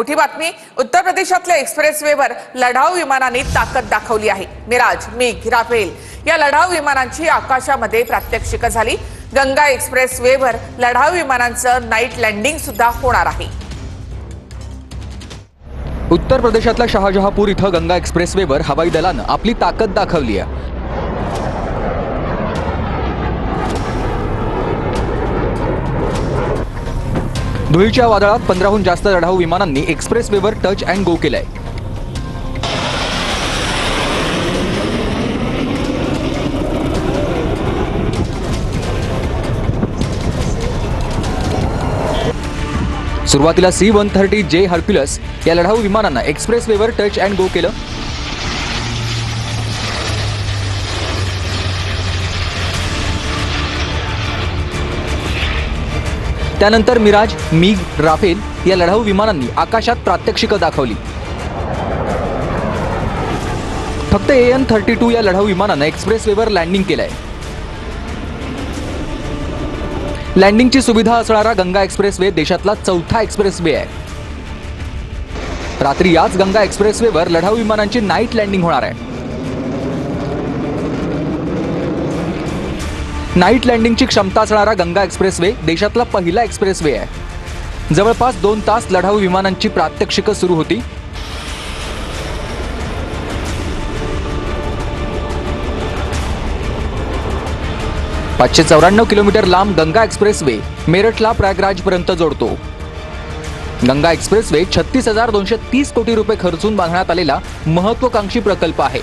मोठी बातमी, उत्तर प्रदेशातल्या एक्सप्रेसवेवर लढाऊ विमानांनी ताकद दाखवली आहे। मिराज, मिग, राफेल या लढाऊ विमानांची आकाशामध्ये प्रात्यक्षिक झाली। गंगा एक्सप्रेसवेवर लढाऊ विमानांचं नाईट लँडिंग सुद्धा होणार आहे। उत्तर प्रदेशातल्या शहाजहांपूर इथं गंगा एक्सप्रेसवेवर हवाई दलानं आपली ताकद दाखवली आहे। धुळीच्या वादळात 15हून जास्त लढाऊ विमानांनी एक्सप्रेसवेवर टच अँड गो केलंय। सुरुवातीला C-130J हर्क्युलस या लढाऊ विमानांना एक्सप्रेसवेवर टच अँड गो केलं। त्यानंतर मिराज, मिग, राफेल या लढाऊ विमानांनी आकाशात प्रात्यक्षिकं दाखवली। फक्त AN-32 या लढाऊ विमानानं एक्सप्रेसवेवर लँडिंग केलंय। लँडिंगची सुविधा असणारा गंगा एक्सप्रेसवे देशातला चौथा एक्सप्रेसवे आहे। रात्री याच गंगा एक्सप्रेसवेवर लढाऊ विमानांची नाईट लँडिंग होणार आहे। नाईट लँडिंगची क्षमता असणारा गंगा एक्सप्रेसवे देशातला पहिला एक्सप्रेसवे आहे। जवळपास 2 तास लढाऊ विमानांची प्रात्यक्षिकं सुरू होती। ...594 किलोमीटर लांब गंगा एक्सप्रेसवे मेरठला प्रयागराजपर्यंत जोडतो। गंगा एक्सप्रेसवे 36,230 कोटी रुपये खर्चून बांधण्यात आलेला महत्त्वाकांक्षी प्रकल्प आहे।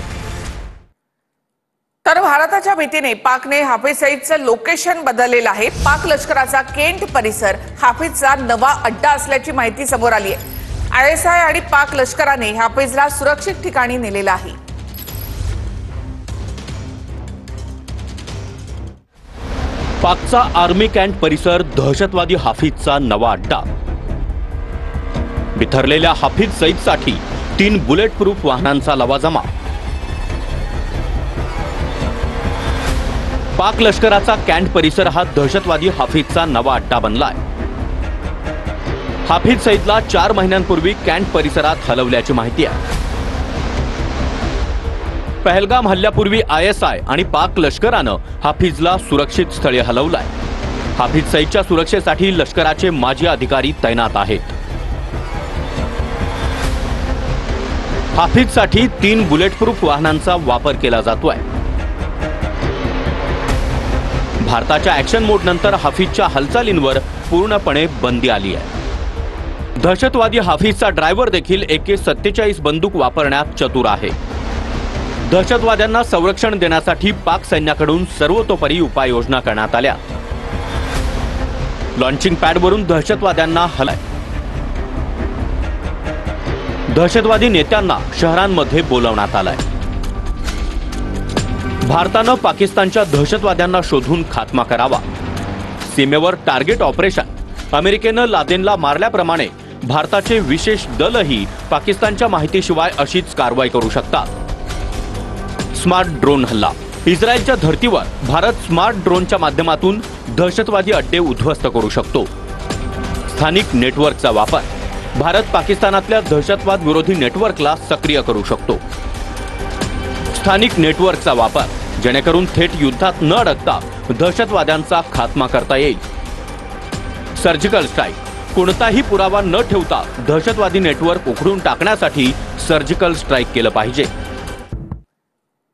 तर भारताच्या भीतीने पाकने हाफिज सईदचं लोकेशन बदललेलं आहे। पाक लष्कराचा केंट परिसर हाफिजचा नवा अड्डा असल्याची माहिती समोर आली आहे। ISI आणि पाक लष्कराने हाफिजला सुरक्षित ठिकाणी नेलेलं आहे। पाकचा आर्मी कॅम्प परिसर दहशतवादी हाफिजचा नवा अड्डा। बिथरलेल्या हाफिज सईदसाठी 3 बुलेट प्रूफ वाहनांचा लवाजमा। पाक लष्कराचा कॅम्प परिसर हा दहशतवादी हाफिजचा नवा अड्डा बनलाय। हाफिज सईदला 4 महिन्यांपूर्वी कॅम्प परिसरात हलवल्याची माहिती आहे। पहलगाम हल्ल्यापूर्वी ISI आणि पाक लष्करानं हाफिजला सुरक्षित स्थळी हलवलाय। हाफिज सईदच्या सुरक्षेसाठी लष्कराचे माजी अधिकारी तैनात आहेत। हाफिजसाठी 3 बुलेटप्रूफ वाहनांचा वापर केला जातोय। भारताच्या ॲक्शन मोड नंतर हाफिजच्या हालचालींवर पूर्णपणे बंदी आली आहे। दहशतवादी हाफिजचा ड्रायव्हर देखील AK-47 बंदूक वापरण्यात चतुर आहे। दहशतवाद्यांना संरक्षण देण्यासाठी पाक सैन्याकडून सर्वतोपरी उपाययोजना करण्यात आल्या। लॉन्चिंग पॅडवरून दहशतवाद्यांना हलवलं। दहशतवादी नेत्यांना शहरांमध्ये बोलवण्यात आलंय। भारतानं पाकिस्तानच्या दहशतवाद्यांना शोधून खात्मा करावा। सीमेवर टार्गेट ऑपरेशन। अमेरिकेनं लादेनला मारल्याप्रमाणे भारताचे विशेष दलही पाकिस्तानच्या माहितीशिवाय अशीच कारवाई करू शकतात। स्मार्ट ड्रोन हल्ला। इस्रायलच्या धर्तीवर भारत स्मार्ट ड्रोनच्या माध्यमातून दहशतवादी अड्डे उद्ध्वस्त करू शकतो। स्थानिक नेटवर्कचा वापर। भारत पाकिस्तानातल्या दहशतवाद विरोधी नेटवर्कला सक्रिय करू शकतो। स्थानिक नेटवर्कचा वापर जेणेकरून थेट युद्धात न अडकता दहशतवाद्यांचा खात्मा करता येईल। Surgical strike. कोणताही पुरावा न ठेवता दहशतवादी नेटवर्क उखडून टाकण्यासाठी सर्जिकल स्ट्राईक केलं पाहिजे।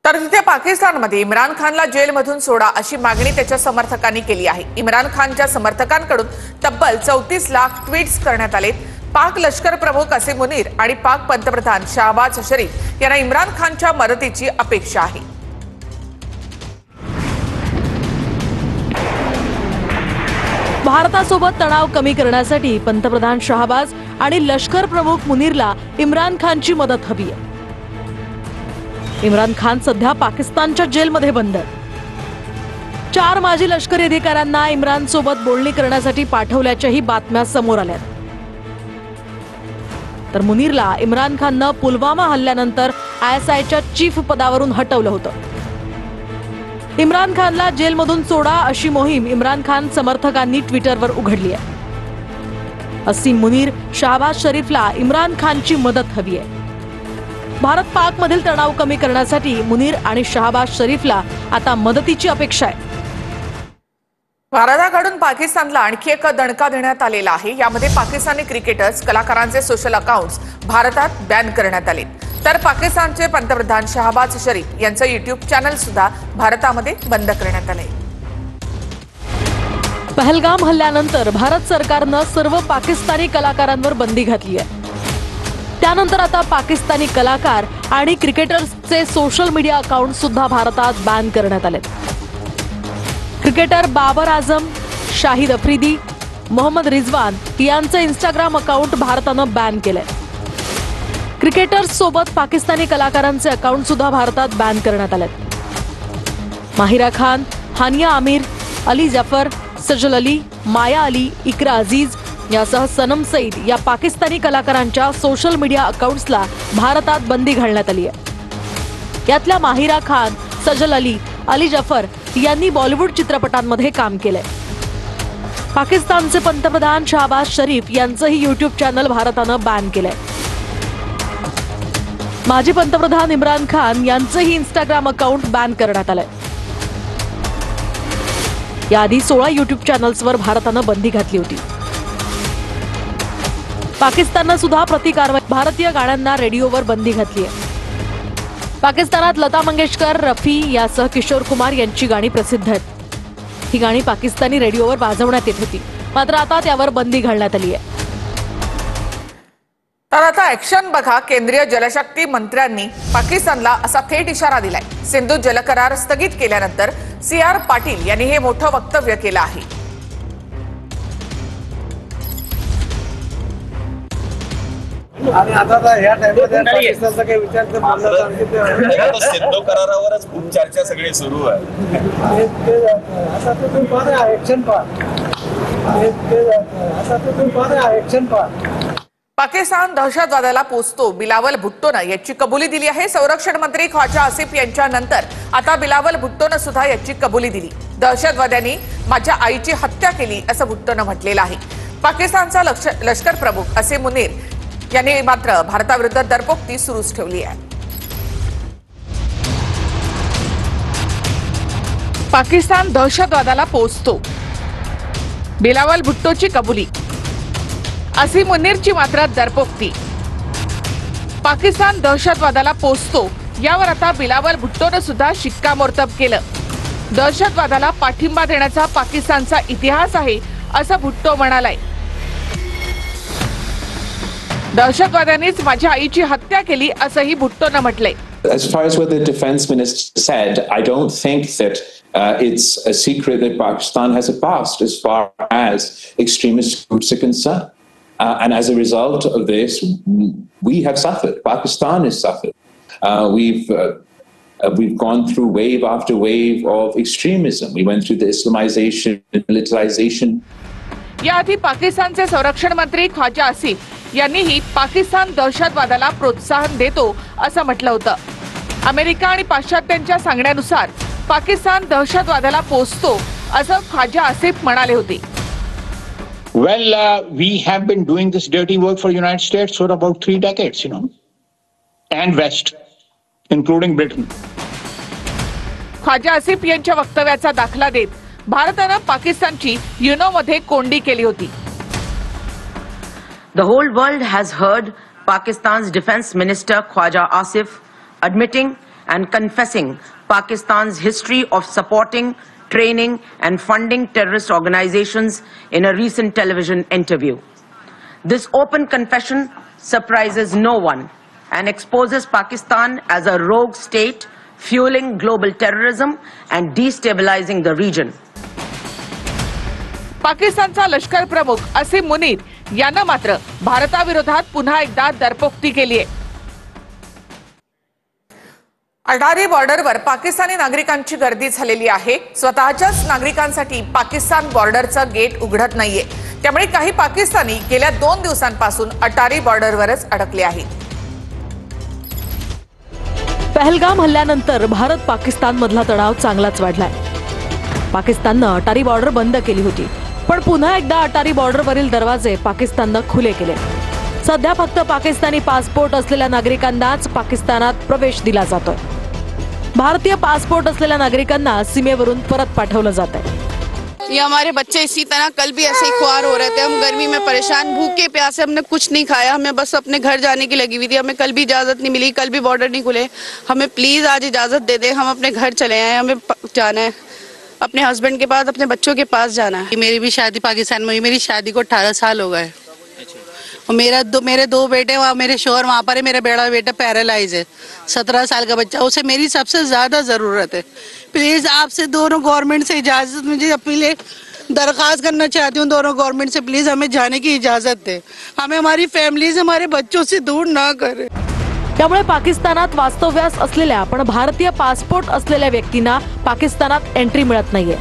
तर तिथे पाकिस्तानमध्ये इम्रान खानला जेलमधून सोडा अशी मागणी त्याच्या समर्थकांनी केली आहे। इम्रान खानच्या समर्थकांकडून तब्बल 34 लाख ट्विट्स करण्यात आलेत। पाक लष्कर प्रमुख असीम मुनीर आणि पाक पंतप्रधान शहबाज शरीफ यांना इम्रान खानच्या मदतीची अपेक्षा आहे। भारतासोबत तणाव कमी करण्यासाठी पंतप्रधान शहबाज आणि लष्कर प्रमुख मुनीरला इम्रान खानची मदत हवी आहे। इम्रान खान सध्या पाकिस्तानच्या जेलमध्ये बंद आहे। 4 माजी लष्करी अधिकाऱ्यांना इम्रान सोबत बोलणी करण्यासाठी पाठवल्याच्याही बातम्या समोर आल्या। तर मुनीरला इम्रान खाननं पुलवामा हल्ल्यानंतर ISIच्या चीफ पदावरून हटवलं होतं। इम्रान खानला जेलमधून सोडा अशी मोहीम इम्रान खान समर्थकांनी ट्विटरवर उघडली आहे। असीम मुनीर, शाहबाज शरीफला इम्रान खानची मदत हवी आहे. भारत पाक मधील तणाव कमी करण्यासाठी मुनीर आणि शाहबाज शरीफला आता मदतीची अपेक्षा आहे. भारताकडून पाकिस्तानला आणखी एक दणका देण्यात आलेला आहे. यामध्ये पाकिस्तानी क्रिकेटर्स, कलाकारांचे सोशल अकाउंट्स भारतात बॅन करण्यात आले. तर पाकिस्तानचे पंतप्रधान शहबाज शरीफ यांचं युट्यूब चॅनल सुद्धा भारतामध्ये बंद करण्यात आले. पहलगाम हल्ल्यानंतर भारत सरकारनं सर्व पाकिस्तानी कलाकारांवर बंदी घातली आहे. त्यानंतर आता पाकिस्तानी कलाकार आणि क्रिकेटर्सचे सोशल मीडिया अकाउंट सुद्धा भारतात बॅन करण्यात आले. क्रिकेटर बाबर आझम, शाहिद आफ्रिदी, मोहम्मद रिजवान यांचं इंस्टाग्राम अकाउंट भारतानं बॅन केलंय. क्रिकेटर्स सोबत पाकिस्तानी कलाकारांचे अकाउंट सुद्धा भारतात बॅन करण्यात आले. माहिरा खान, हानिया आमिर, अली जफर, सजल अली, माया अली, इकरा अजीज यासह सनम सईद या पाकिस्तानी कलाकारांच्या सोशल मीडिया अकाउंट्सला भारतात बंदी घालण्यात आली आहे. यातल्या माहिरा खान, सजल अली, अली जफर यांनी बॉलिवूड चित्रपटांमध्ये काम केलंय. पाकिस्तानचे पंतप्रधान शहबाज शरीफ यांचंही युट्यूब चॅनल भारतानं बॅन केलंय. माजी पंतप्रधान इम्रान खान यांचंही इंस्टाग्राम अकाउंट बॅन करण्यात आलंय. याआधी 16 युट्यूब चॅनल्सवर भारतानं बंदी घातली होती. पाकिस्ताननं सुद्धा प्रतिकारवाई भारतीय गाण्यांना रेडिओवर बंदी घातली आहे. पाकिस्तानात लता मंगेशकर, रफी यासह किशोर कुमार यांची गाणी प्रसिद्ध आहेत. ही गाणी पाकिस्तानी रेडिओवर वाजवण्यात येत होती, मात्र आता त्यावर बंदी घालण्यात आली आहे. तर आता ऍक्शन बघा. केंद्रीय जलशक्ती मंत्र्यांनी पाकिस्तानला असा थेट इशारा दिलाय. सिंधू जलकरार स्थगित केल्यानंतर CR पाटील यांनी हे मोठं वक्तव्य केलं आहे. आणि आता ह्या टाइममध्ये पाकिस्तानचा काही विचार तर बोलला सिंधू करारावरच खूप चर्चा सगळी सुरू आहे. आता तो तुम्ही पाहा ऍक्शन पार्ट. आता तो तुम्ही पाहा ऍक्शन पार्ट. पाकिस्तान दहशतवादाला पोचतो, बिलावल भुट्टोनं याची कबुली दिली आहे. संरक्षण मंत्री ख्वाजा आसिफ यांच्यानंतर आता बिलावल भुट्टोनं सुद्धा याची कबुली दिली. दहशतवाद्यांनी माझ्या आईची हत्या केली असं भुट्टोनं म्हटलेलं आहे. पाकिस्तानचा लष्कर प्रमुख असीम मुनीर यांनी मात्र भारताविरुद्ध दरपोक्ती सुरूच ठेवली आहे. पाकिस्तान दहशतवादाला पोचतो, बिलावल भुट्टोची कबुली, असीम मुनीरची मात्र दरपोक्ती. पाकिस्तान दहशतवादाला पोचतो यावर आता बिलावल भुट्टोनं सुद्धा शिक्कामोर्तब केलं. दहशतवादाला पाठिंबा देण्याचा पाकिस्तानचा इतिहास आहे असं भुट्टो म्हणालाय. दहशतवाद्यांनीच माझ्या आईची हत्या केली असंही भुट्टोनं म्हटलंय. As far as what the defense minister said, I don't think that it's a secret that Pakistan has a past as far as extremist groups are concerned. And as a result of this, we have suffered. Pakistan has suffered. We've gone through wave after wave of extremism. We went through the Islamization, militarization. याआधी पाकिस्तानचे संरक्षण मंत्री ख्वाजा आसिफ यांनीही पाकिस्तान दहशतवादाला प्रोत्साहन देतो असं म्हटलं होतं. अमेरिका आणि पाश्चात्यांच्या सांगण्यानुसार पाकिस्तान दहशतवादाला पोचतो असं ख्वाजा आसिफ म्हणाले होते. Well, we have been doing this dirty work for United States for about 3 decades, and West, including Britain. Khwaja Asif यांच्या वक्तव्याचा दाखला देत भारतानं पाकिस्तानची युनोमध्ये कोंडी केली होती. The whole world has heard Pakistan's Defense Minister Khwaja Asif admitting and confessing Pakistan's history of supporting, training and funding terrorist organizations in a recent television interview. This open confession surprises no one and exposes Pakistan as a rogue state fueling global terrorism and destabilizing the region. पाकिस्तानचा लष्कर प्रमुख असीम मुनीर यानं मात्र भारताविरोधात पुन्हा एकदा दरपोक्ती केली आहे. अटारी बॉर्डरवर पाकिस्तानी नागरिकांची गर्दी झालेली आहे. स्वतःच्याच नागरिकांसाठी पाकिस्तान बॉर्डरचं गेट उघडत नाहीये. त्यामुळे काही पाकिस्तानी गेल्या 2 दिवसांपासून अटारी बॉर्डरवरच अडकले आहेत. पहलगाम हल्ल्यानंतर भारत पाकिस्तान मधला तणाव चांगलाच वाढलाय. पाकिस्ताननं अटारी बॉर्डर बंद केली होती, पण पुन्हा एकदा अटारी बॉर्डरवरील दरवाजे पाकिस्ताननं खुले केले. सध्या फक्त पाकिस्तानी पासपोर्ट असलेल्या नागरिकांनाच पाकिस्तानात प्रवेश दिला जातोय. भारतीय पासपोर्ट असलेल्या नागरिकांना सीमेवरून परत पाठवलं जात आहे. ये हमारे बच्चे इसी तरह कल भी ऐसे ही खुआर हो रहे थे. हम गर्मी में परेशान, भूखे प्यासे, हमने कुछ नहीं खाया. हमें बस अपने घर जाने की लगी हुई थी. हमें कल भी इजाजत नहीं मिली, कल भी बॉर्डर नहीं खुले. हमें प्लीज आज इजाजत दे दें, हम अपने घर चले आए. हमें जाना है अपने हस्बैंड के पास, अपने बच्चों के पास जाना है. मेरी भी शादी पाकिस्तान में हुई. मेरी शादी को 18 साल हो गए. और मेरे दो बेटे वहाँ, मेरे शोहर वहाँ पर है. मेरा बड़ा बेटा पैरालाइज है, 17 साल का बच्चा. उसे मेरी सबसे ज्यादा जरूरत है. प्लीज आपसे दोनों गवर्नमेंट से इजाजत, मुझे अपने दरखास्त करना चाहती हूँ दोनों गवर्नमेंट से, प्लीज हमें जाने की इजाजत दे. हमें हमारी फैमिलीज, हमारे बच्चों से दूर ना करे. त्यामुळे पाकिस्तानात वास्तव्यास असलेल्या पण भारतीय पासपोर्ट असलेल्या व्यक्तींना पाकिस्तानात एंट्री मिळत नाहीये.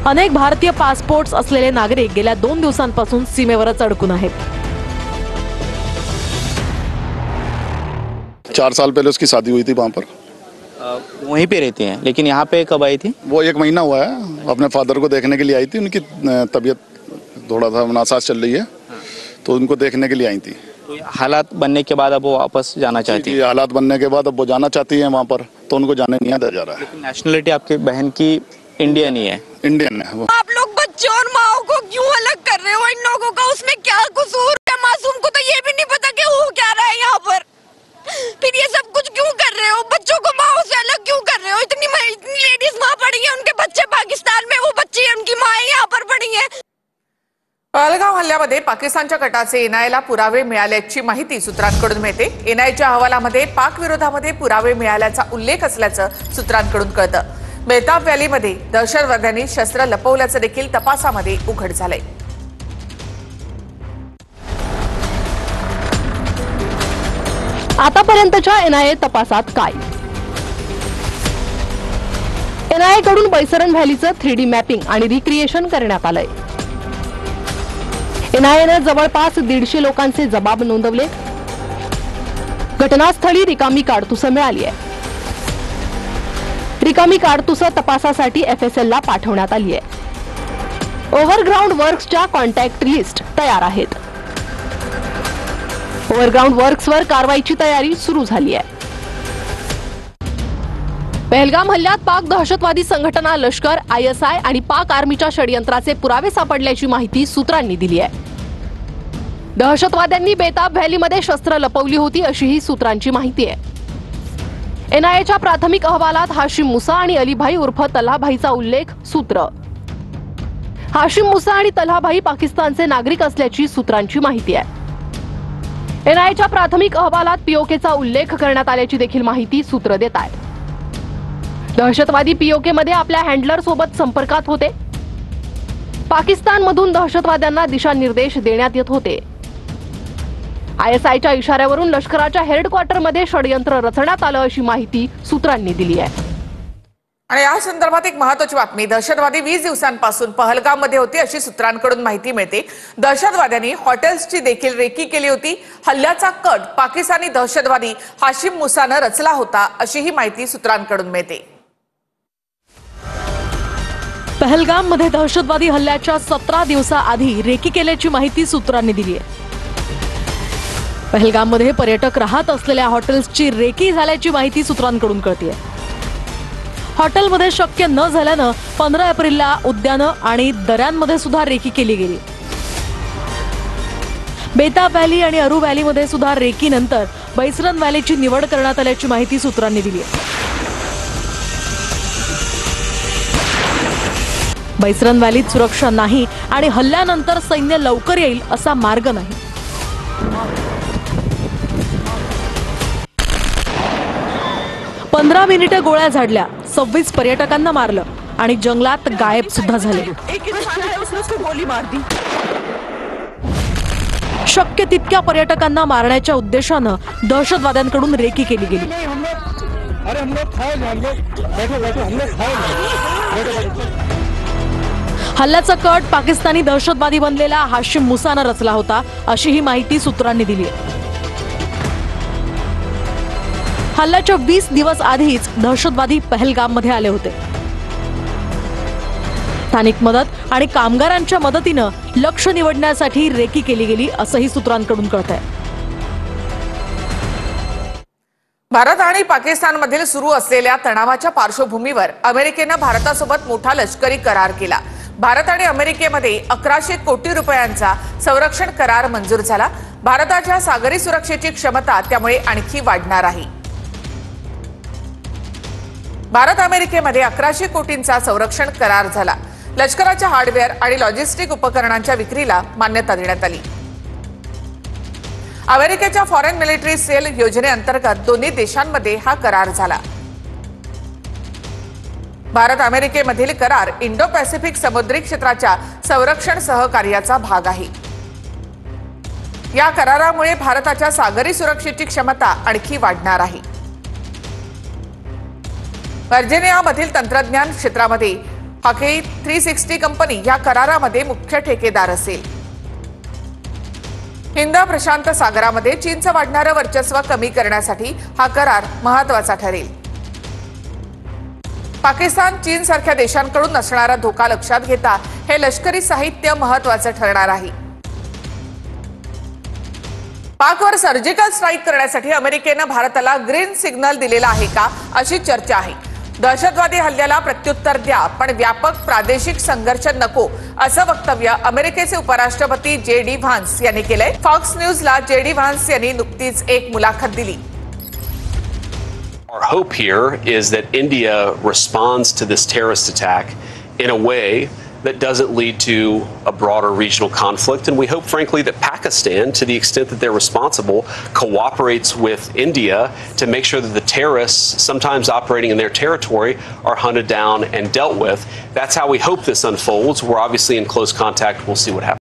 अनेक भारतीय पासपोर्ट्स असलेले नागरिक गेल्या 2 दिवसांपासून सीमेवरच अडकून आहेत. 4 साल पहले उसकी शादी हुई थी वहाँ पर. वहीं पे रहती हैं, लेकिन यहाँ पे कब आई थी? वो 1 महीना हुआ है. अपने फादर को देखने के लिए आई थी. उनकी तबीयत थोड़ा सा नासाज चल रही है, तो उनको देखने के लिए आई थी. तो हालात बनने के बाद अब वो वापस जाना चाहती है. हालात बनने के बाद अब वो जाना चाहती है वहाँ पर, तो उनको जाने नहीं दिया जा रहा है. नेशनलिटी आपकी बहन की इंडियन ही है? इंडियन है वो. आप लोग बच्चों और माओ को क्यों अलग कर रहे हो? इन लोगों का उसमें क्या कसूर है? मासूम को तो ये भी नहीं पता कि हो क्या रहा है यहाँ पर. फिर ये सब कुछ क्यों कर रहे हो? बच्चों को माओ से अलग क्यों कर रहे हो? इतनी लेडीज वहाँ पड़ी है, उनके बच्चे पाकिस्तान में, वो बच्चे उनकी माँ यहाँ पर पड़ी है. पहलगाम हल्ल्यामध्ये पाकिस्तानच्या गटाचे एनआयला पुरावे मिळाल्याची माहिती सूत्रांकडून मिळते. एनआयच्या अहवालामध्ये पाक विरोधामध्ये पुरावे मिळाल्याचा उल्लेख असल्याचं सूत्रांकडून कळतं. बेताब व्हॅलीमध्ये दहशतवाद्यांनी शस्त्र लपवल्याचं देखील तपासामध्ये उघड झालंय. आतापर्यंतच्या एनआयए तपासात काय? एनआयए कडून बैसरन व्हॅलीचं 3D मॅपिंग आणि रिक्रिएशन करण्यात आलंय. एनआयएने जवळपास 150 लोकांचे जबाब नोंदवले. घटनास्थळी रिकामी काडतुसं मिळाली आहे. रिकामी काडतुसं तपासासाठी एफएसएलला पाठवण्यात आली आहे. ओव्हरग्राऊंड वर्क्सच्या कॉन्टॅक्ट लिस्ट तयार आहेत. ओव्हरग्राऊंड वर्क्सवर कारवाईची तयारी सुरू झाली आहे. पहलगाम हल्ल्यात पाक दहशतवादी संघटना लष्कर, आयएसआय आणि पाक आर्मीच्या षडयंत्राचे पुरावे सापडल्याची माहिती सूत्रांनी दिली आहे. दहशतवाद्यांनी बेताब व्हॅलीमध्ये शस्त्र लपवली होती अशी ही सूत्रांची माहिती आहे. एनआयएच्या प्राथमिक अहवालात हाशिम मुसा आणि अलीभाई उर्फ तल्हाभाईचा उल्लेख. सूत्र: हाशिम मुसा आणि तल्हाभाई पाकिस्तानचे नागरिक असल्याची सूत्रांची माहिती आहे. एनआयएच्या प्राथमिक अहवालात पीओकेचा उल्लेख करण्यात आल्याची देखील माहिती सूत्र देत आहेत. दहशतवादी पीओकेमध्ये आपल्या हँडलर सोबत संपर्कात होते. पाकिस्तानमधून दहशतवाद्यांना दिशानिर्देश देण्यात येत होते. आयएसआयच्या इशाऱ्यावरून लष्कराच्या हेडक्वार्टरमध्ये षडयंत्र रचण्यात आलं अशी माहिती सूत्रांनी दिली आहे. आणि या संदर्भात एक महत्त्वाची बातमी. दहशतवादी 20 दिवसांपासून पहलगाममध्ये होते अशी सूत्रांकडून माहिती मिळते. दहशतवाद्यांनी हॉटेल्सची देखील रेकी केली होती. हल्ल्याचा कट पाकिस्तानी दहशतवादी हाशिम मुसानं रचला होता अशी ही माहिती सूत्रांकडून मिळते. पहलगाममध्ये दहशतवादी हल्ल्याच्या 17 दिवसाआधी रेकी केल्याची माहिती सूत्रांनी दिली आहे. पहलगाममध्ये पर्यटक राहत असलेल्या हॉटेल्सची रेकी झाल्याची माहिती सूत्रांकडून कळतेय. हॉटेलमध्ये शक्य न झाल्यानं 15 एप्रिलला उद्यानं आणि दऱ्यांमध्ये सुद्धा रेकी केली गेली. बेताब व्हॅली आणि अरू व्हॅलीमध्ये सुद्धा रेकीनंतर बैसरन व्हॅलीची निवड करण्यात आल्याची माहिती सूत्रांनी दिली आहे. बैसरन व्हॅलीत सुरक्षा नाही आणि हल्ल्यानंतर सैन्य लवकर येईल असा मार्ग नाही. 15 मिनिटे गोळ्या झाडल्या, 26 पर्यटकांना मारलं आणि जंगलात गायब सुद्धा झाले. शक्य तितक्या पर्यटकांना मारण्याच्या उद्देशानं दहशतवाद्यांकडून रेकी केली गेली. हल्ल्याचा कट पाकिस्तानी दहशतवादी बनलेला हाशिम मुसानं रचला होता अशी ही माहिती सूत्रांनी दिली आहे. हल्ल्याच्या 20 दिवस आधीच दहशतवादी पहलगाममध्ये आले होते. स्थानिक मदत आणि कामगारांच्या मदतीनं लक्ष्य निवडण्यासाठी रेकी केली गेली असंही सूत्रांकडून कळतंय. भारत आणि पाकिस्तानमधील सुरू असलेल्या तणावाच्या पार्श्वभूमीवर अमेरिकेनं भारतासोबत मोठा लष्करी करार केला. भारत आणि अमेरिकेमध्ये 1100 कोटी रुपयांचा संरक्षण करार मंजूर झाला. भारताच्या सागरी सुरक्षेची क्षमता त्यामुळे आणखी वाढणार आहे. भारत अमेरिकेमध्ये 1100 कोटींचा संरक्षण करार झाला. लष्कराच्या हार्डवेअर आणि लॉजिस्टिक उपकरणांच्या विक्रीला मान्यता देण्यात आली. अमेरिकेच्या फॉरेन मिलिटरी सेल योजनेअंतर्गत दोन्ही देशांमध्ये हा करार झाला. भारत अमेरिकेमधील करार इंडो पॅसिफिक समुद्री क्षेत्राच्या संरक्षण सहकार्याचा भाग आहे. या करारामुळे भारताच्या सागरी सुरक्षेची क्षमता आणखी वाढणार आहे. व्हर्जिनियामधील तंत्रज्ञान क्षेत्रामध्ये हाकेई 360 कंपनी या करारामध्ये मुख्य ठेकेदार असेल. हिंद प्रशांत सागरामध्ये चीनचं वाढणारं वर्चस्व कमी करण्यासाठी हा करार महत्त्वाचा ठरेल. पाकिस्तान, चीन सारख्या देशांकडून असणारा धोका लक्षात घेता हे लष्करी साहित्य महत्त्वाचं ठरणार आहे. पाकवर सर्जिकल स्ट्राईक करण्यासाठी अमेरिकेनं भारताला ग्रीन सिग्नल दिलेला आहे का, अशी चर्चा आहे. दहशतवादी हल्ल्याला प्रत्युत्तर द्या, पण व्यापक प्रादेशिक संघर्ष नको, असं वक्तव्य अमेरिकेचे उपराष्ट्रपती JD व्हान्स यांनी केलंय. फॉक्स न्यूजला JD व्हान्स यांनी नुकतीच एक मुलाखत दिली. Our hope here is that India responds to this terrorist attack in a way that doesn't lead to a broader regional conflict. And we hope, frankly, that Pakistan, to the extent that they're responsible, cooperates with India to make sure that the terrorists, sometimes operating in their territory, are hunted down and dealt with. That's how we hope this unfolds. We're obviously in close contact. We'll see what happens.